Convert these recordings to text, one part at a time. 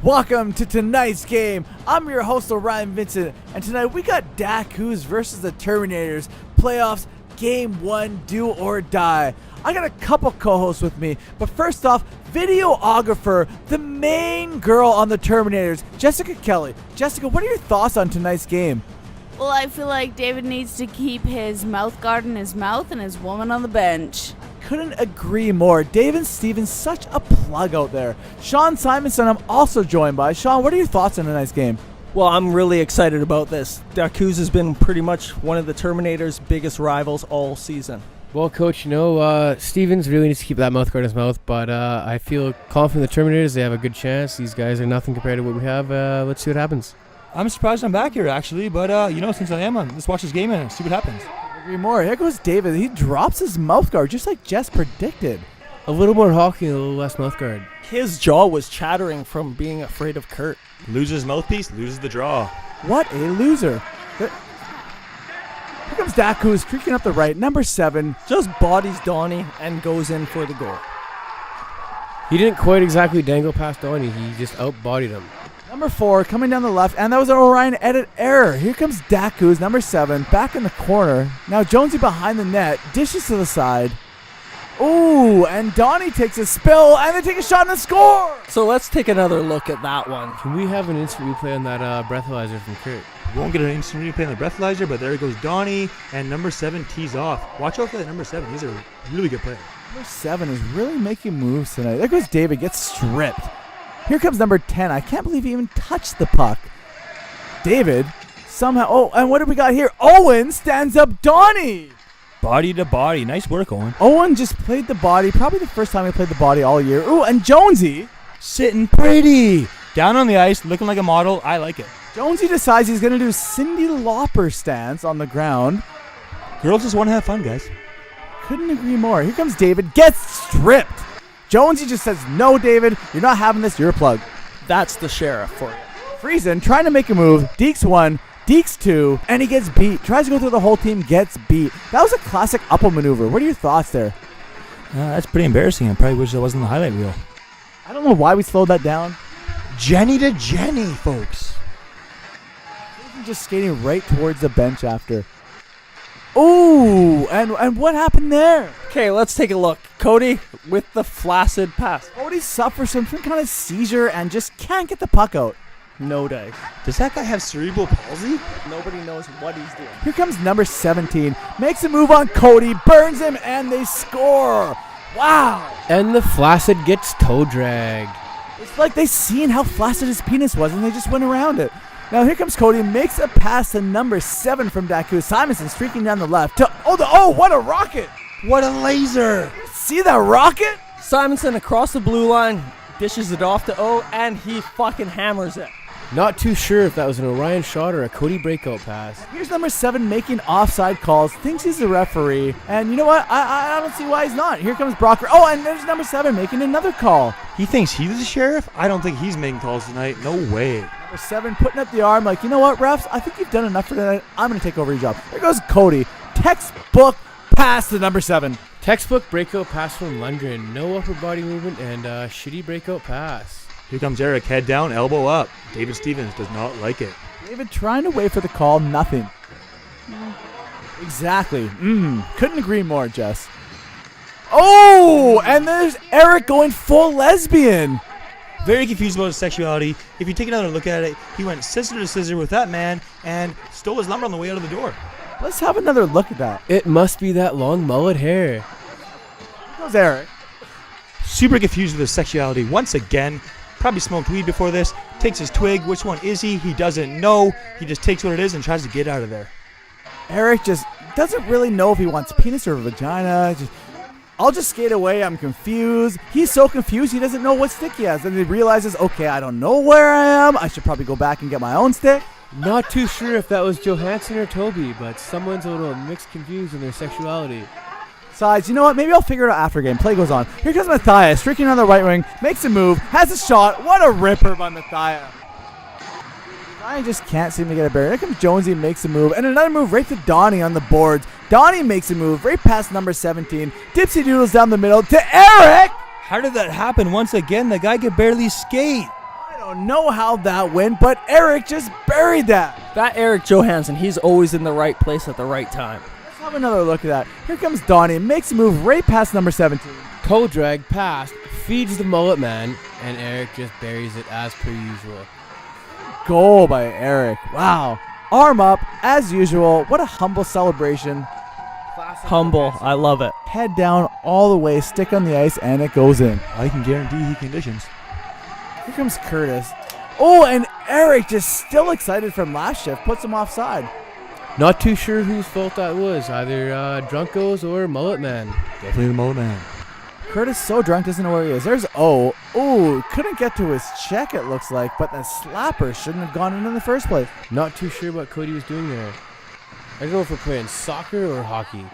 Welcome to tonight's game. I'm your host, Orion Vincent, and tonight we got Dakuz versus the Terminators. Playoffs, Game 1, do or die. I got a couple co-hosts with me, but first off, videographer, the main girl on the Terminators, Jessica Kelly. Jessica, what are your thoughts on tonight's game? Well, I feel like David needs to keep his mouth guard in his mouth and his woman on the bench. Couldn't agree more. David Stevens, such a plug out there. Sean Simonson, I'm also joined by. Sean, what are your thoughts on tonight's game? Well, I'm really excited about this. Dakuz has been pretty much one of the Terminators' biggest rivals all season. Well, Coach, Stevens really needs to keep that mouth guard in his mouth, but I feel confident the Terminators, they have a good chance. These guys are nothing compared to what we have. Let's see what happens. I'm surprised I'm back here, actually, but, since I am, let's watch this game and see what happens. Agree more. Here goes David. He drops his mouth guard just like Jess predicted. A little more hockey and a little less mouth guard. His jaw was chattering from being afraid of Kurt. Loses mouthpiece, loses the draw. What a loser. Here comes Dakuz streaking up the right. Number 7. Just bodies Donnie and goes in for the goal. He didn't quite exactly dangle past Donnie. He just outbodied him. Number 4 coming down the left, and that was an Orion edit error. Here comes Dakuz, number 7, back in the corner. Now Jonesy behind the net, dishes to the side. Ooh, and Donnie takes a spill, and they take a shot and a score! So let's take another look at that one. Can we have an instant replay on that breathalyzer from Kurt? We won't get an instant replay on the breathalyzer, but there goes Donnie, and number 7 tees off. Watch out for that number 7. He's a really good player. Number 7 is really making moves tonight. There goes David, gets stripped. Here comes number 10. I can't believe he even touched the puck. David, somehow... Oh, and what do we got here? Owen stands up Donnie! Body to body. Nice work, Owen. Owen just played the body. Probably the first time he played the body all year. Ooh, and Jonesy... Sitting pretty. Down on the ice, looking like a model. I like it. Jonesy decides he's going to do Cyndi Lauper stance on the ground. Girls just want to have fun, guys. Couldn't agree more. Here comes David. Gets stripped. Jonesy just says, no, David, you're not having this. You're a plug. That's the sheriff for you. Friesen trying to make a move. Deeks 1, Deeks 2, and he gets beat. Tries to go through the whole team, gets beat. That was a classic upper maneuver. What are your thoughts there? That's pretty embarrassing. I probably wish that wasn't the highlight reel. I don't know why we slowed that down. Jenny to Jenny, folks. Just skating right towards the bench after. Ooh, and what happened there? Okay, let's take a look. Cody with the flaccid pass. Cody suffers from some kind of seizure and just can't get the puck out. No dice. Does that guy have cerebral palsy? Nobody knows what he's doing. Here comes number 17. Makes a move on Cody, burns him, and they score. Wow. And the flaccid gets toe dragged. It's like they seen how flaccid his penis was and they just went around it. Now here comes Cody, makes a pass to number 7 from Dakuz. Simonson streaking down the left. What a rocket! What a laser! See that rocket? Simonson across the blue line, dishes it off to O, and he fucking hammers it. Not too sure if that was an Orion shot or a Cody breakout pass. Here's number 7 making offside calls, thinks he's the referee, and you know what? I don't see why he's not. Here comes Brocker. Oh, and there's number 7 making another call. He thinks he's the sheriff? I don't think he's making calls tonight. No way. Number 7 putting up the arm like, you know what, refs? I think you've done enough for tonight. I'm going to take over your job. There goes Cody. Textbook pass to number 7. Textbook breakout pass from Lundgren. No upper body movement and shitty breakout pass. Here comes Eric, head down, elbow up. David Stevens does not like it. David trying to wait for the call, nothing. Exactly. Couldn't agree more, Jess. Oh, and there's Eric going full lesbian. Very confused about his sexuality. If you take another look at it, he went scissor to scissor with that man and stole his lumber on the way out of the door. Let's have another look at that. It must be that long mullet hair. Here goes Eric. Super confused with his sexuality once again. Probably smoked weed before this. Takes his twig. Which one is he? He doesn't know. He just takes what it is and tries to get out of there. Eric just doesn't really know if he wants penis or vagina. I'll just skate away. I'm confused. He's so confused he doesn't know what stick he has. And he realizes, okay, I don't know where I am. I should probably go back and get my own stick. Not too sure if that was Johansson or Toby, but someone's a little mixed confused in their sexuality. Besides, you know what? Maybe I'll figure it out after game. Play goes on. Here comes Matthias, streaking on the right wing, makes a move, has a shot. What a ripper by Matthias. I just can't seem to get a barrier. Here comes Jonesy, makes a move, and another move right to Donnie on the boards. Donnie makes a move right past number 17. Dipsy doodles down the middle to Eric. How did that happen once again? The guy could barely skate. don't know how that went, but Eric just buried that. That Eric Johansson, he's always in the right place at the right time. Let's have another look at that. Here comes Donnie, makes a move right past number 17. Toe drag past, feeds the mullet man, and Eric just buries it as per usual. Goal by Eric. Wow. Arm up, as usual. What a humble celebration. Humble, I love it. Head down all the way, stick on the ice, and it goes in. I can guarantee he conditions. Here comes Curtis. Oh, and Eric, just still excited from last shift, puts him offside. Not too sure whose fault that was, either Drunkos or Mullet Man. Definitely the mullet man. Curtis so drunk doesn't know where he is. There's O. Ooh, couldn't get to his check, it looks like, but the slapper shouldn't have gone in the first place. Not too sure what Cody was doing there. I don't know if we're playing soccer or hockey.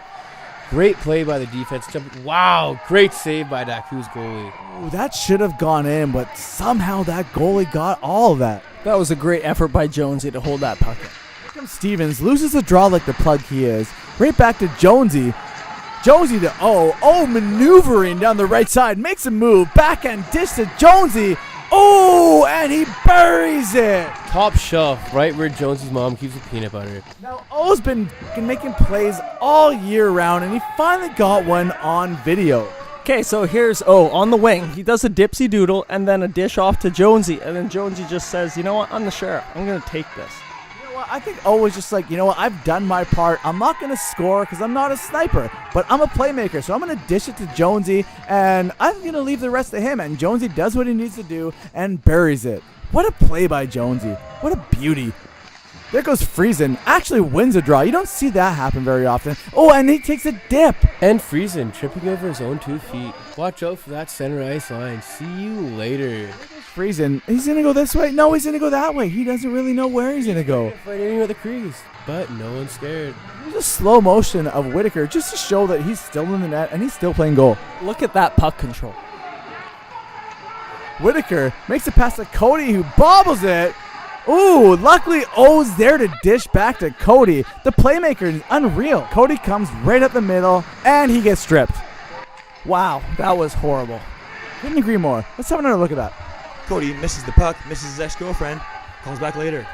Great play by the defense. Wow, great save by Dakuz goalie. Ooh, that should have gone in, but somehow that goalie got all of that. That was a great effort by Jonesy to hold that puck. Here comes Stevens, loses the draw like the plug he is. Right back to Jonesy. Jonesy to O. O maneuvering down the right side, makes a move, backhand dish to Jonesy. Oh, and he buries it. Top shelf, right where Jonesy's mom keeps the peanut butter. Now, O's been making plays all year round, and he finally got one on video. Okay, so here's O on the wing. He does a dipsy doodle and then a dish off to Jonesy. And then Jonesy just says, you know what, I'm the sheriff. I'm going to take this. You know what? I think O was just like, you know what? I've done my part. I'm not going to score because I'm not a sniper, but I'm a playmaker. So I'm going to dish it to Jonesy, and I'm going to leave the rest to him. And Jonesy does what he needs to do and buries it. What a play by Jonesy. What a beauty. There goes Friesen. Actually wins a draw. You don't see that happen very often. Oh, and he takes a dip. And Friesen tripping over his own 2 feet. Watch out for that center ice line. See you later. Friesen, he's going to go this way? No, he's going to go that way. He doesn't really know where he's going to go. Fight anywhere at the crease, but no one's scared. There's a slow motion of Whitaker just to show that he's still in the net and he's still playing goal. Look at that puck control. Whitaker makes it past to Cody, who bobbles it. Ooh, luckily O's there to dish back to Cody. The playmaker is unreal. Cody comes right up the middle, and he gets stripped. Wow, that was horrible. Couldn't agree more. Let's have another look at that. Cody misses the puck, misses his ex-girlfriend, calls back later.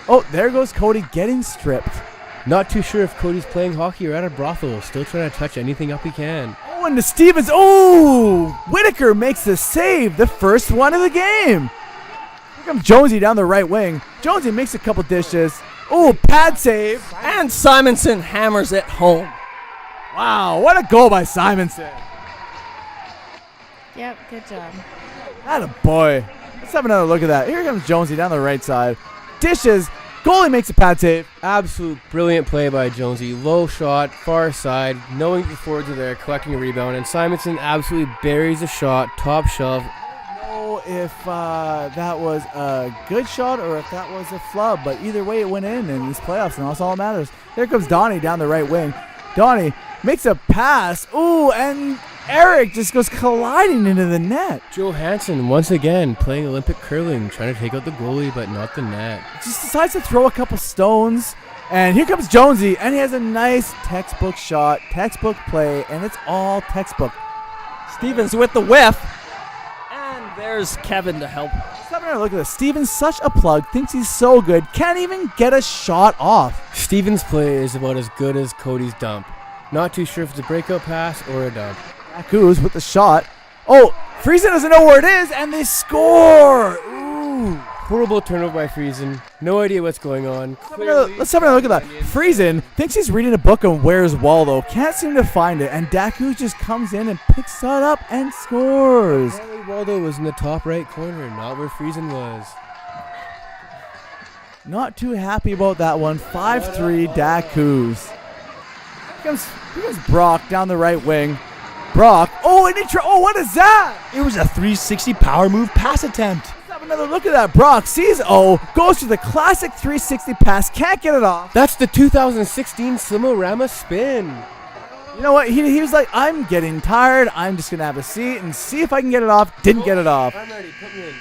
Oh, there goes Cody getting stripped. Not too sure if Cody's playing hockey or at a brothel. Still trying to touch anything up he can. Oh, and to Stevens. Oh, Whitaker makes the save, the first one of the game. Here comes Jonesy down the right wing. Jonesy makes a couple dishes. Oh, pad save. And Simonson hammers it home. Wow, what a goal by Simonson. Yep, good job. Atta boy. Let's have another look at that. Here comes Jonesy down the right side. Dishes. Goalie makes a pad save. Absolute brilliant play by Jonesy. Low shot, far side, knowing the forwards are there, collecting a rebound, and Simonson absolutely buries the shot, top shelf. I don't know if that was a good shot or if that was a flub, but either way it went in these playoffs, and that's all that matters. Here comes Donnie down the right wing. Donnie makes a pass. Ooh, and Eric just goes colliding into the net. Johansson, once again, playing Olympic curling, trying to take out the goalie, but not the net. Just decides to throw a couple stones. And here comes Jonesy, and he has a nice textbook shot, textbook play, and it's all textbook. Stevens with the whiff. And there's Kevin to help. Let's have another look at this. Stevens, such a plug, thinks he's so good, can't even get a shot off. Stevens' play is about as good as Cody's dump. Not too sure if it's a breakout pass or a dump. Dakuz with the shot. Oh, Friesen doesn't know where it is, and they score. Ooh. Horrible turnover by Friesen. No idea what's going on. Let's have another look at that. Friesen thinks he's reading a book on Where's Waldo. Can't seem to find it, and Dakuz just comes in and picks that up and scores. Apparently Waldo was in the top right corner, not where Friesen was. Not too happy about that one. 5-3 Dakuz. Here comes Brock down the right wing. Brock. Oh, and what is that? It was a 360 power move pass attempt. Let's have another look at that. Brock sees O, goes to the classic 360 pass, can't get it off. That's the 2016 Simorama spin. You know what? He was like, I'm getting tired. I'm just going to have a seat and see if I can get it off. Didn't get it off. I'm ready. Put me in.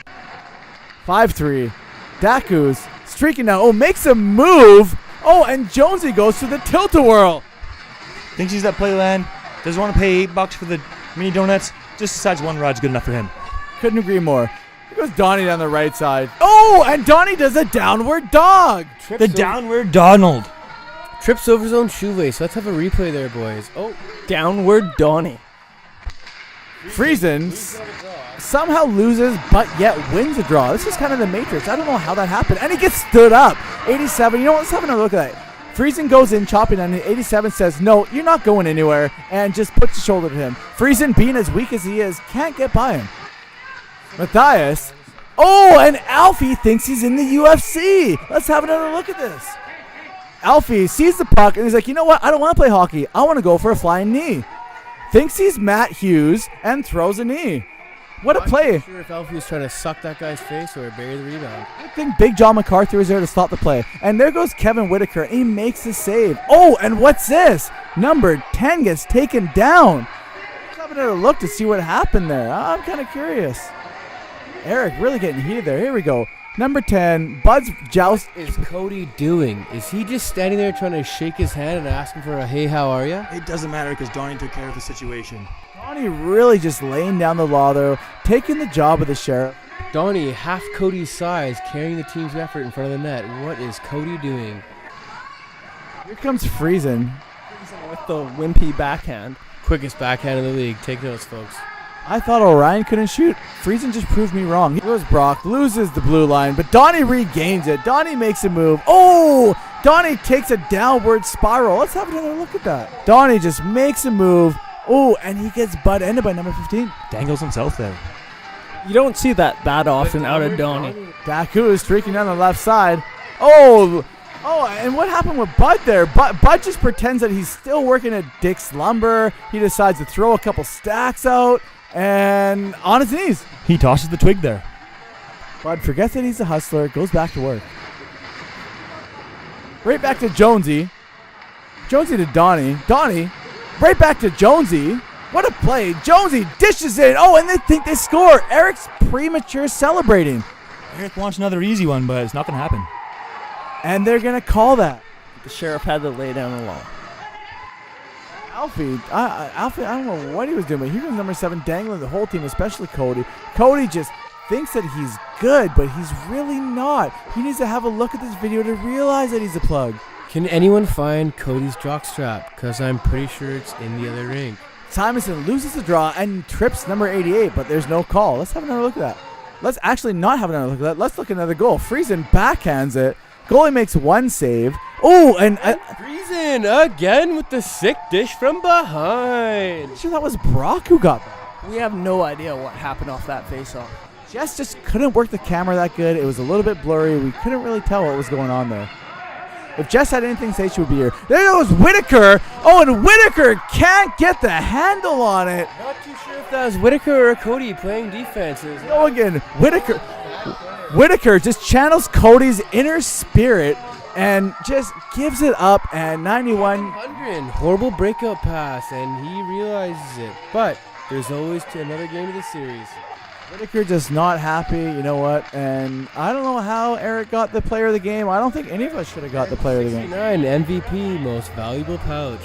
5-3. Dakuz streaking now. Oh, makes a move. Oh, and Jonesy goes to the tilt-a-whirl. Thinks he's at Playland. Doesn't want to pay $8 for the mini donuts. Just decides one rod's good enough for him. Couldn't agree more. Goes Donnie down the right side. Oh, and Donnie does a downward dog. The downward Donald. Trips over his own shoelace. Let's have a replay there, boys. Oh, Downward Donnie. Friesen somehow loses, but yet wins a draw. This is kind of the Matrix. I don't know how that happened. And he gets stood up. 87. You know what? Let's have another look at that. Friesen goes in, chopping, and 87 says, no, you're not going anywhere, and just puts the shoulder to him. Friesen, being as weak as he is, can't get by him. Matthias. Oh, and Alfie thinks he's in the UFC. Let's have another look at this. Alfie sees the puck, and he's like, you know what? I don't want to play hockey. I want to go for a flying knee. Thinks he's Matt Hughes, and throws a knee. What a play. I'm not sure if Alfie was trying to suck that guy's face or bury the rebound. I think Big John MacArthur is there to stop the play. And there goes Kevin Whitaker, and he makes the save. Oh, and what's this? Number 10 gets taken down. Let's have another look to see what happened there. I'm kind of curious. Eric really getting heated there. Here we go. Number 10, Bud's joust. What is Cody doing? Is he just standing there trying to shake his hand and ask him for a hey, how are ya? It doesn't matter because Donnie took care of the situation. Donnie really just laying down the law, though, taking the job of the sheriff. Donnie, half Cody's size, carrying the team's effort in front of the net. What is Cody doing? Here comes Friesen. With the wimpy backhand. Quickest backhand in the league. Take notes, folks. I thought Orion couldn't shoot. Friesen just proved me wrong. Here goes Brock, loses the blue line, but Donnie regains it. Donnie makes a move. Oh! Donnie takes a downward spiral. Let's have another look at that. Donnie just makes a move. Oh, and he gets butt ended by number 15. Dangles himself there. You don't see that often out of Donnie. Dakuz streaking down the left side. Oh, and what happened with Bud there? Bud just pretends that he's still working at Dick's Lumber. He decides to throw a couple stacks out and on his knees. He tosses the twig there. Bud forgets that he's a hustler, goes back to work. Right back to Jonesy. Jonesy to Donnie. Donnie, right back to Jonesy. What a play. Jonesy dishes it. Oh, and they think they score. Eric's premature celebrating. Eric wants another easy one, but it's not going to happen. And they're going to call that. The sheriff had to lay down the law. Alfie, I don't know what he was doing, but here goes number 7 dangling the whole team, especially Cody. Cody just thinks that he's good, but he's really not. He needs to have a look at this video to realize that he's a plug. Can anyone find Cody's jockstrap? Because I'm pretty sure it's in the other rink. Simonson loses the draw and trips number 88, but there's no call. Let's have another look at that. Let's actually not have another look at that. Let's look at another goal. Friesen backhands it. Goalie makes one save. Oh, and Friesen again with the sick dish from behind. I'm sure that was Brock who got that. We have no idea what happened off that face-off. Jess just couldn't work the camera that good. It was a little bit blurry. We couldn't really tell what was going on there. If Jess had anything to say, she would be here. There goes Whitaker. Oh, and Whitaker can't get the handle on it. Not too sure if that was Whitaker or Cody playing defenses. Go again. Whitaker just channels Cody's inner spirit and just gives it up, and 91. Horrible breakout pass, and he realizes it. But there's always another game of the series. Whitaker just not happy, you know what? And I don't know how Eric got the player of the game. I don't think any of us should have got the player of the game. 69 MVP, most valuable pouch.